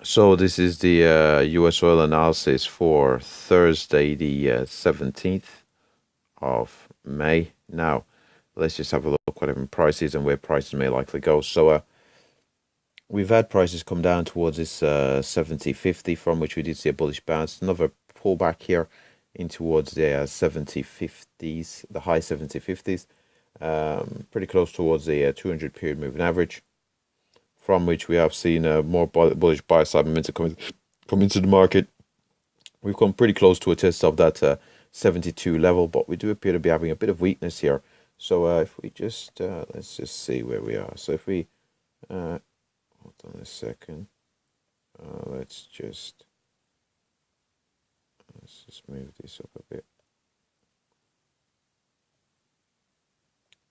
So this is the US oil analysis for Thursday, the 17th of May. Now, let's just have a look what different prices and where prices may likely go. So we've had prices come down towards this 70.50, from which we did see a bullish bounce. Another pullback here in towards the 70.50s, the high 70.50s. Pretty close towards the 200 period moving average, from which we have seen more bullish buy side momentum come into the market. We've come pretty close to a test of that 72 level, but we do appear to be having a bit of weakness here. So if we just let's just see where we are. So if we hold on a second, let's just move this up a bit.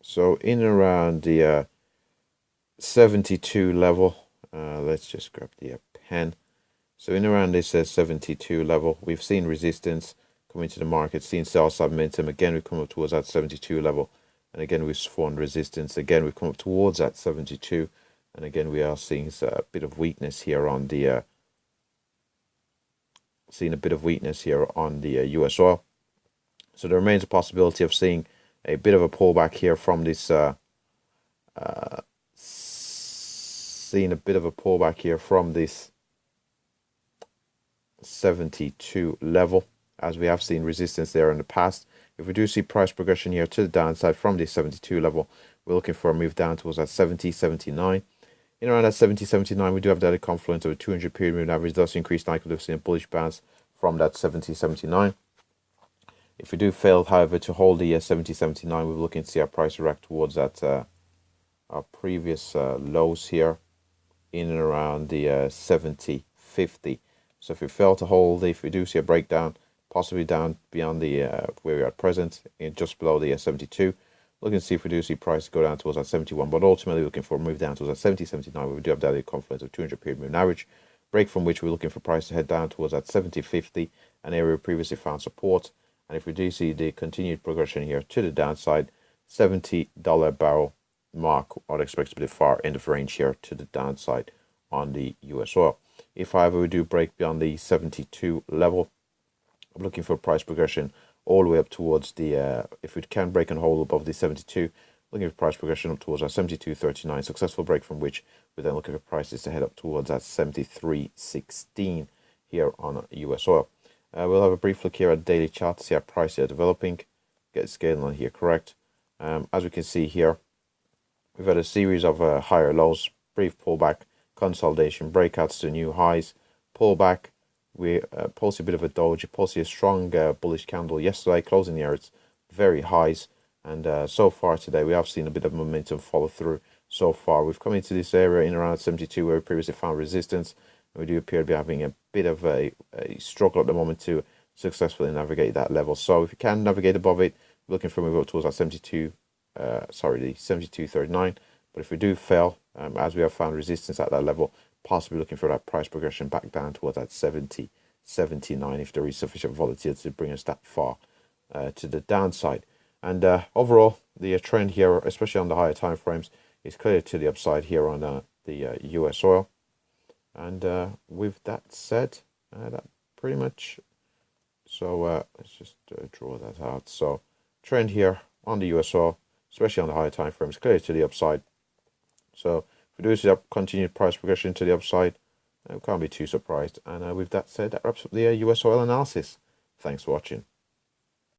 So in and around the 72 level, let's just grab the pen. So in around this 72 level, we've seen resistance come into the market, seen sell side momentum. Again, we've come up towards that 72 level. And again, we've formed resistance. Again, we've come up towards that 72. And again, we are seeing a bit of weakness here on the US oil. So there remains a possibility of seeing a bit of a pullback here from this seeing a bit of a pullback here from this 72 level, as we have seen resistance there in the past. If we do see price progression here to the downside from this 72 level, we're looking for a move down towards that 70.79. In around that 70.79, we do have that confluence of a 200 period moving average, thus increased likelihood of seeing a bullish bounce from that 70.79. If we do fail, however, to hold the 70.79, we're looking to see our price react towards that our previous lows here in and around the 70.50. So if we fail to hold, if we do see a breakdown, possibly down beyond the where we are at present, in just below the 72, looking to see if we do see price go down towards that 71, but ultimately looking for a move down towards that 70.79, where we do have that confluence of 200 period moving average, break from which we're looking for price to head down towards that 70.50, an area we previously found support. And if we do see the continued progression here to the downside, $70 barrel mark, I'd expect to be the far end of range here to the downside on the US oil. If, however, we do break beyond the 72 level, I'm looking for price progression all the way up towards the, if we can break and hold above the 72, looking for price progression up towards our 72.39, successful break from which we're then looking for prices to head up towards that 73.16 here on US oil. We'll have a brief look here at daily chart to see how prices are developing, get scaling on here correct. As we can see here, we've had a series of higher lows, brief pullback, consolidation, breakouts to new highs, pullback. We pulsed a bit of a doji, pulsed a strong bullish candle yesterday, closing the air very highs. And so far today, we have seen a bit of momentum follow through. So far, we've come into this area in around 72, where we previously found resistance. And we do appear to be having a bit of a struggle at the moment to successfully navigate that level. So if you can navigate above it, we're looking for a move up towards that 72, the 72.39. But if we do fail, as we have found resistance at that level, possibly looking for that price progression back down towards that 70.79 if there is sufficient volatility to bring us that far to the downside. And overall, the trend here, especially on the higher time frames, is clear to the upside here on the US oil. And with that said, that pretty much. So let's just draw that out. So trend here on the US oil, especially on the higher time frames, clear to the upside. So if we do see that continued price progression to the upside, we can't be too surprised. And with that said, that wraps up the US oil analysis. Thanks for watching.